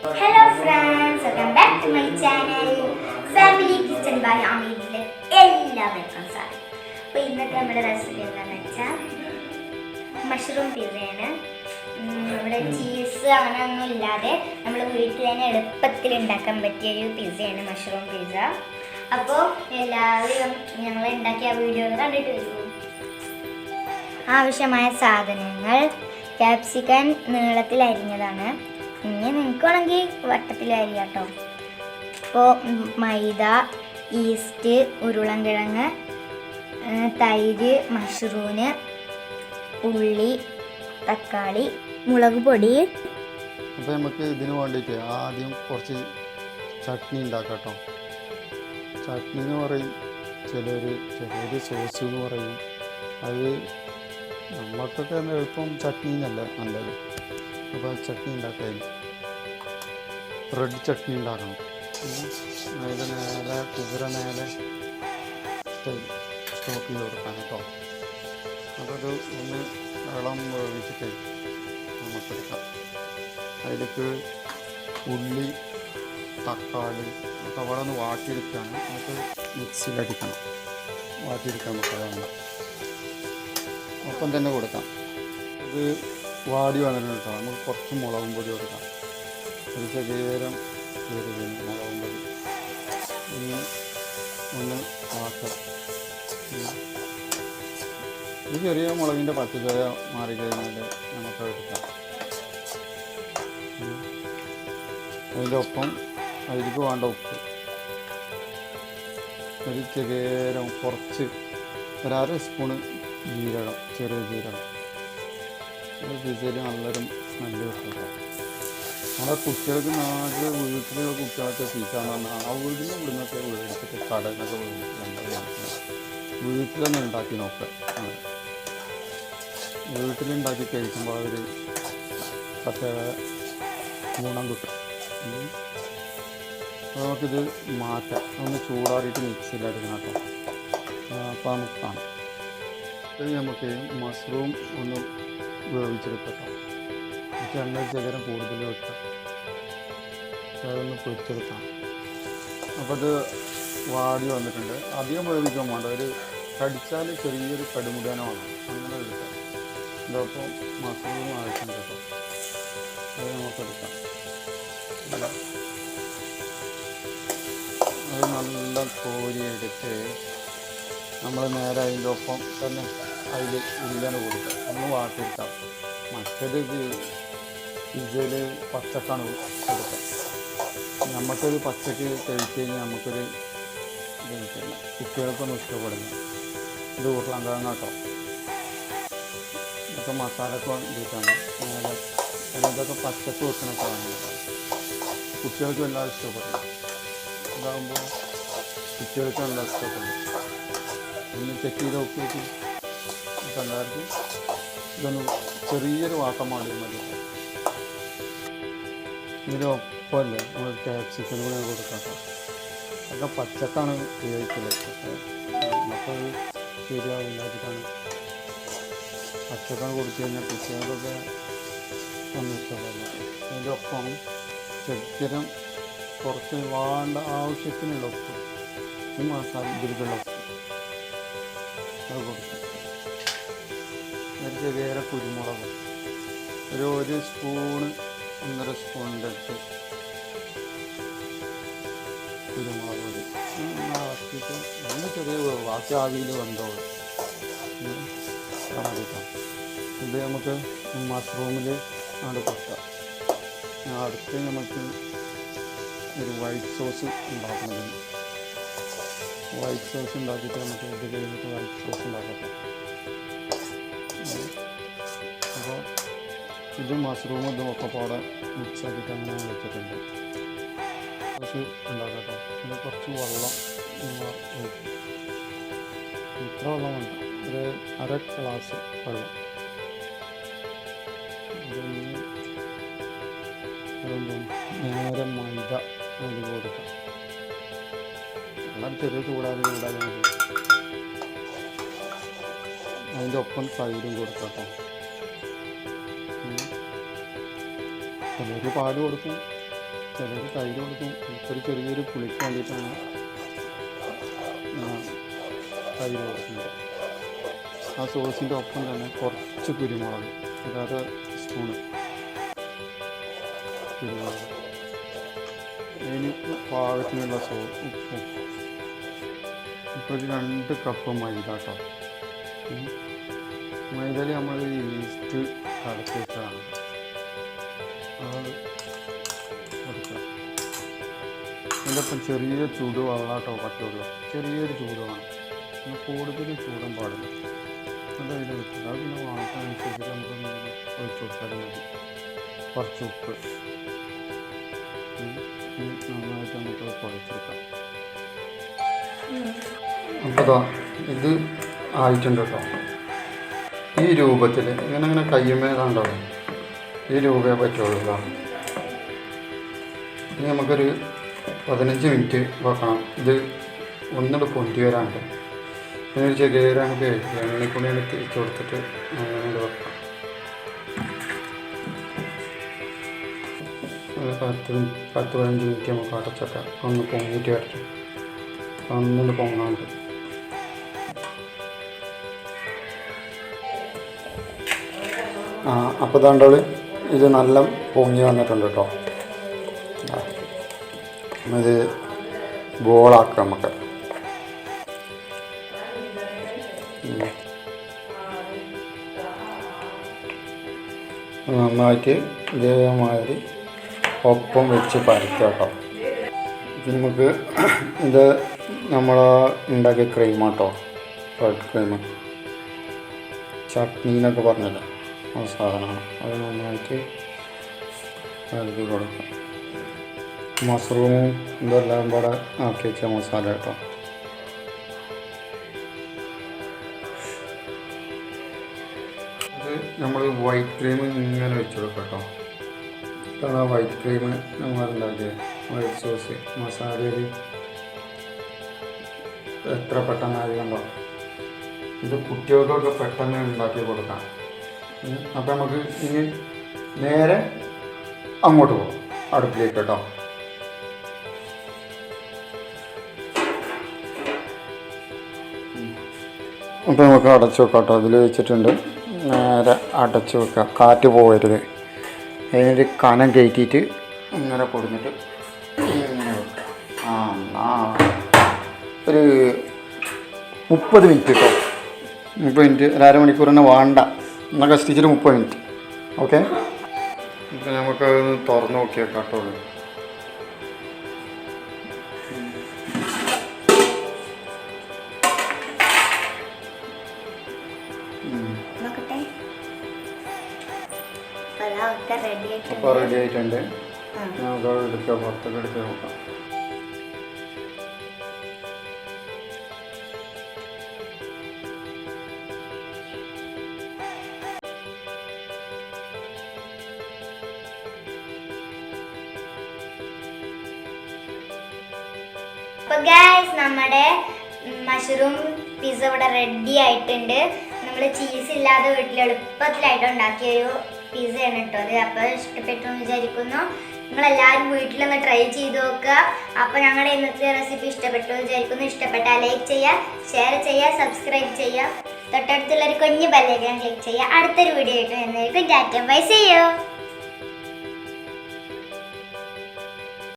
Hello friends, welcome back to my channel Family Kitchen by അമീദിലെ എല്ലാവർക്കും സ്വാഗതം. അപ്പോൾ ഇന്നത്തെ നമ്മുടെ റെസിപ്പി എന്താണെന്ന് വെച്ചാൽ മഷ്റൂം പിസ്സയാണ്. നമ്മുടെ ചീസ് അങ്ങനെയൊന്നും ഇല്ലാതെ നമ്മൾ വീട്ടിൽ തന്നെ എളുപ്പത്തിൽ ഉണ്ടാക്കാൻ പറ്റിയ ഒരു പിസ്സയാണ് മഷ്റൂം പിസ്സ. അപ്പോൾ എല്ലാവരും ഞങ്ങൾ ഉണ്ടാക്കിയ വീഡിയോ കണ്ടിട്ട് വരൂ. ആവശ്യമായ സാധനങ്ങൾ: ക്യാപ്സിക്കൻ നീളത്തിൽ അരിഞ്ഞതാണ്. ഇനി നിങ്ങൾക്ക് വേണമെങ്കിൽ വട്ടത്തിൽ അരിയാം കേട്ടോ. ഇപ്പോൾ മൈദ, ഈസ്റ്റ്, ഉരുളൻകിഴങ്ങ്, തൈര്, മഷ്റൂന്, ഉള്ളി, തക്കാളി, മുളക് പൊടി. അപ്പോൾ നമുക്ക് ഇതിന് വേണ്ടിയിട്ട് ആദ്യം കുറച്ച് ചട്നി ഉണ്ടാക്കാം കേട്ടോ. ചട്നി എന്ന് പറയും ചിലർ സോസ് എന്ന് പറയും. അത് നമ്മൾക്കൊക്കെ എളുപ്പം ചട്നി എന്നല്ല നല്ലത്. അപ്പോൾ ചട്നി ഉണ്ടാക്കാൻ റെഡ് ചട്നി ഉണ്ടാക്കണം. അതിൻ്റെ നേരെ കുതിര നേരെ സ്റ്റോക്ക് ചെയ്ത് കൊടുക്കാൻ കേട്ടോ. അതൊരു ഒന്ന് വെള്ളം വേവിച്ചിട്ട് നമുക്കെടുക്കാം. അതിലേക്ക് ഉള്ളി, തക്കാളി ഒക്കെ അവിടെ ഒന്ന് വാട്ടിയെടുക്കുകയാണ്. നമുക്ക് മിക്സിയിലടിക്കണം. വാട്ടിയെടുക്കാൻ നമുക്ക് വേണ്ട ഒപ്പം തന്നെ കൊടുക്കാം. ഇത് വാടി വന്നിട്ടുണ്ട് കേട്ടോ. നമുക്ക് കുറച്ച് മുളകും പൊടി കൊടുക്കാം. ഒരു ശരീരം മുളകും പൊടി ഇനി ഒന്ന് വാട്ടാം. ഈ ചെറിയ മുളകിൻ്റെ പച്ചച്ചോയ മാറിക്കഴിഞ്ഞാൽ നമുക്ക് എടുക്കാം. അതിൻ്റെ ഒപ്പം അതിലേക്ക് വേണ്ട ഉപ്പ്, ഒരു ചെറിയ കുറച്ച് ഒരു അര സ്പൂണ് ജീരകം, ചെറിയ ജീരകം. പിസയിൽ നല്ലൊരു സ്മെല്ല് കിട്ടും. നമ്മുടെ കുട്ടികൾക്ക് നാട്ടിൽ വീട്ടിലുള്ള കുട്ടികളൊക്കെ പിസാന്ന് പറഞ്ഞാൽ ആ വീട്ടിൽ നിന്ന് ഇവിടുന്നൊക്കെ മേടിച്ചിട്ട് കടയിലൊക്കെ വീട്ടിലൊന്നും ഉണ്ടാക്കി നോക്കുക. വീട്ടിലുണ്ടാക്കി കഴിക്കുമ്പോൾ അവർ പ്രത്യേക ഗുണം കിട്ടും. അപ്പോൾ നമുക്കിത് മാറ്റാം. ഒന്ന് ചൂടാറിയിട്ട് മിക്സിയിലടിക്കണം കേട്ടോ. അപ്പോൾ നമുക്ക് കാണാം. ഇത് നമുക്ക് മഷ്റൂം ഒന്ന് വേവിച്ചെടുക്കാം. എന്നിട്ട് എണ്ണ ശേഖരം കൂടുതൽ വെക്കാം. അതൊന്ന് പൊരിച്ചെടുക്കാം. അപ്പോൾ അത് വാടി വന്നിട്ടുണ്ട്. അധികം വേവിക്കാൻ വേണ്ട. ഒരു കടിച്ചാൽ ചെറിയൊരു കടുമുടാനോ വേണം. അങ്ങനെ എടുക്കാം. ഇതപ്പോൾ മഷ്റൂം ആവശ്യം കേട്ടോ. അത് നമുക്കെടുക്കാം. അത് നല്ല കോരിയെടുത്ത് നമ്മൾ നേരെ അതിൻ്റെ ഒപ്പം തന്നെ അതിൽ ഉള്ളിലാണ് കൊടുക്കുക. ഒന്ന് വാട്ടിയെടുക്കാം. മറ്റേത് ഇതിൽ പച്ചക്കാണ് കൊടുക്കുക. നമുക്കത് പച്ചക്ക് കഴിച്ച് കഴിഞ്ഞാൽ നമുക്കൊരു ഇത് കിട്ടില്ല. കുട്ടികൾക്കൊന്നും ഇഷ്ടപ്പെടുന്നു. ഇത് ഉരുളൻകിഴങ്ങ് കേട്ടോ. ഇതൊക്കെ മസാലക്ക് വേണ്ടിയിട്ടാണ്. നേരെ ഇതൊക്കെ പച്ചക്ക് വെക്കണൊക്കെ വേണം. കുട്ടികൾക്ക് എല്ലാം ഇഷ്ടപ്പെടുന്നു. ഇതാകുമ്പോൾ കുട്ടികൾക്ക് എല്ലാം ഇഷ്ടപ്പെടുന്നു. ഒന്ന് ചെക്ക് ചെയ്ത് നോക്കിയിട്ട് എല്ലാവർക്കും ഇതൊന്ന് ചെറിയൊരു വാട്ടം മാടിയാൽ മതി. ഇതിനൊപ്പമല്ലേ നമ്മൾ ക്യാപ്സിക്കൻ കൂടെ കൊടുക്കാം. അതൊക്കെ പച്ചക്കാണ് ഉപയോഗിക്കല്. നമുക്കത് ശരിയാവില്ലാച്ചിട്ടാണ് പച്ചക്കാണ് കൊടുത്തു കഴിഞ്ഞാൽ കുട്ടികൾക്കൊക്കെ ഒന്നും ഇഷ്ടപ്പെടുന്നു. അതിൻ്റെ ഒപ്പം ശരീരം കുറച്ച് വേണ്ട ആവശ്യത്തിനുള്ള ഉപ്പ്, ഈ മസാല ഇതിലുള്ള ഉപ്പ് അത് കൊടുക്കാം. ഒരു ചെറിയ കുരുമുളക് ഒരു സ്പൂണ് 1.5 സ്പൂണിൻ്റെ അടുത്ത് കുരുമുളക് പൊടി ആക്കിയിട്ട് ഒന്ന് ചെറിയ ബാക്കി ആവിയിൽ വന്നോളൂ കാണിക്കാം. ഇത് നമുക്ക് മഷ്റൂമിൽ അങ്ങോട്ട് കൊടുക്കാം. അടുത്ത് നമുക്ക് ഒരു വൈറ്റ് സോസ് ഉണ്ടാക്കുന്നതിന് വൈറ്റ് സോസ് ഉണ്ടാക്കിയിട്ട് നമുക്ക് ഇത് കഴിഞ്ഞിട്ട് വൈറ്റ് സോസ് ഉണ്ടാക്കാം. അപ്പോൾ ഇത് മഷ്റൂം ഇതും ഒക്കെ പാടെ മിക്സ് ആക്കിയിട്ട് അങ്ങനെ വെച്ചിട്ടുണ്ട്. സോസ് ഉണ്ടാക്കാം. പിന്നെ കുറച്ച് വെള്ളം ഇത്ര വെള്ളം വേണ്ട, ഒരു അര ഗ്ലാസ് വെള്ളം. നേരെ മൈദ അതിൽ കൊടുക്കാം. വെള്ളം ചെറിയ ചൂടാതെ മതി. അതിൻ്റെ ഒപ്പം തൈരും കൊടുക്കാം കേട്ടോ. ചിലർ പാല് കൊടുക്കും, ചിലർ തൈര് കൊടുക്കും. ഒരു ചെറിയൊരു പുളിക്ക് വേണ്ടിയിട്ടാണ് തൈര് കൊടുക്കുന്നത്. ആ സോസിൻ്റെ ഒപ്പം തന്നെ കുറച്ച് കുരുമുളക്, അതായത് സ്പൂണ് കുരുമുളക്, അതിന് പാകത്തിനുള്ള ഉപ്പും. ഇപ്പോൾ ഒരു 2 കപ്പ് മൈദ കേട്ടോ. മൈദയിൽ നമ്മൾ ഈസ്റ്റ് കലക്കി വെച്ചതാണ്, അത് കൊടുക്കുക. അതിൻ്റെ ഒപ്പം ചെറിയ ചൂട് വെള്ളമാട്ടോ പറ്റുള്ളൂ, ചെറിയൊരു ചൂട് വേണം, പിന്നെ കൂടുതൽ ചൂടും പാടില്ല. അത് അതിൽ വെച്ചിട്ട് അത് പിന്നെ വാങ്ങാനനുസരിച്ച് നമുക്കൊന്ന് ഒഴിച്ചു കൊടുത്താലും മതി. കുറച്ച് ഉപ്പ് നന്നായിട്ട് നമുക്ക് കുഴച്ചെടുക്കാം. അപ്പോൾ ഇത് ആയിട്ടുണ്ട് കേട്ടോ. ഈ രൂപത്തിൽ ഇങ്ങനെ കയ്യുമേതാണ്ടാവും, ഈ രൂപയെ പറ്റുള്ളൂ. ഇനി നമുക്കൊരു 15 മിനിറ്റ് വെക്കണം. ഇത് ഒന്നുകൂടെ പൊന്തി വരാണ്ട് പിന്നെ ഒരു ചെറിയ നമുക്ക് എണ്ണക്കുള്ളിൽ തിരിച്ചു കൊടുത്തിട്ട് അങ്ങനെ വെക്കാം. 10-15 മിനിറ്റ് നമുക്ക് അടച്ചൊക്കെ ഒന്ന് പൊങ്ങിയിട്ട് വരട്ടെ. ഒന്നുകൊണ്ട് പൊങ്ങാണ്ട് അപ്പോൾ ഇതാണ്ടോള് ഇത് നല്ല പൊങ്ങി വന്നിട്ടുണ്ട് കേട്ടോ. ഇത് ബോളാക്കാം നമുക്ക്. നന്നായിട്ട് ഇതേമാതിരി ഒപ്പം വെച്ച് പരത്തുക കേട്ടോ. ഇത് നമുക്ക് ഇത് നമ്മൾ ഉണ്ടാക്കിയ ക്രീമാട്ടോ, വൈറ്റ് ക്രീം, ചട്നി എന്നൊക്കെ പറഞ്ഞില്ല ആ സാധനമാണ്. അത് നന്നായിട്ട് കലക്കി കൊടുക്കാം. മഷ്റൂമും ഇതെല്ലാം കൂടെ ആക്കി വെച്ച മസാല കേട്ടോ. അത് നമ്മൾ വൈറ്റ് ക്രീം ഇങ്ങനെ വെച്ച് കൊടുക്കാം കേട്ടോ. ഇതാണ് ആ വൈറ്റ് ക്രീം നമ്മളുണ്ടാക്കിയത്, വൈറ്റ് സോസ് മസാലയിൽ എത്ര പെട്ടെന്നായി കണ്ടോ. ഇത് കുട്ടികൾക്കൊക്കെ പെട്ടെന്ന് ഉണ്ടാക്കി കൊടുക്കാം. അപ്പം നമുക്ക് ഇനി നേരെ അങ്ങോട്ട് പോകാം, അടുപ്പിലേക്ക് കേട്ടോ. അപ്പോൾ നമുക്ക് അടച്ചു വെക്കാം കേട്ടോ. അതിൽ വെച്ചിട്ടുണ്ട്, നേരെ അടച്ചു വെക്കാം, കാറ്റ് പോകരുത്. അതിനൊരു കനം കയറ്റിയിട്ട് ഇങ്ങനെ പൊടിഞ്ഞിട്ട് ഇങ്ങനെ വെക്കാം. ഒരു 30 മിനിറ്റ് കേട്ടോ. 30 മിനിറ്റ്, ഒരു അരമണിക്കൂർ തന്നെ വേണ്ട, എന്നാൽ കഷ്ടിച്ചിട്ട് 30 മിനിറ്റ്. ഓക്കെ, ഇപ്പം നമുക്കതൊന്ന് തുറന്ന് നോക്കിയേക്കാം കേട്ടോ. അപ്പോൾ റെഡി ആയിട്ടുണ്ട്. നമുക്ക് എടുക്കാം, പുറത്തൊക്കെ എടുത്ത് നോക്കാം. അപ്പോൾ ഗൈസ്, നമ്മുടെ മഷ്റൂം പിസ്സ ഇവിടെ റെഡി ആയിട്ടുണ്ട്. നമ്മൾ ചീസ് ഇല്ലാതെ വീട്ടിൽ എളുപ്പത്തിലായിട്ട് ഉണ്ടാക്കിയൊരു പിസ്സയാണ് കേട്ടോ അത്. അപ്പോൾ ഇഷ്ടപ്പെട്ടു എന്ന് വിചാരിക്കുന്നു. നിങ്ങളെല്ലാവരും വീട്ടിലൊന്ന് ട്രൈ ചെയ്ത് നോക്കുക. അപ്പോൾ ഞങ്ങളുടെ ഇന്നത്തെ റെസിപ്പി ഇഷ്ടപ്പെട്ടു എന്ന് വിചാരിക്കുന്നു. ഇഷ്ടപ്പെട്ടാൽ ലൈക്ക് ചെയ്യുക, ഷെയർ ചെയ്യുക, സബ്സ്ക്രൈബ് ചെയ്യുക, തൊട്ടടുത്തുള്ളൊരു കുഞ്ഞു ബെല്ലൈക്കൺ ക്ലിക്ക് ചെയ്യുക. അടുത്തൊരു വീഡിയോ ആയിട്ട് എന്നായിരിക്കും. Tata bye, see U.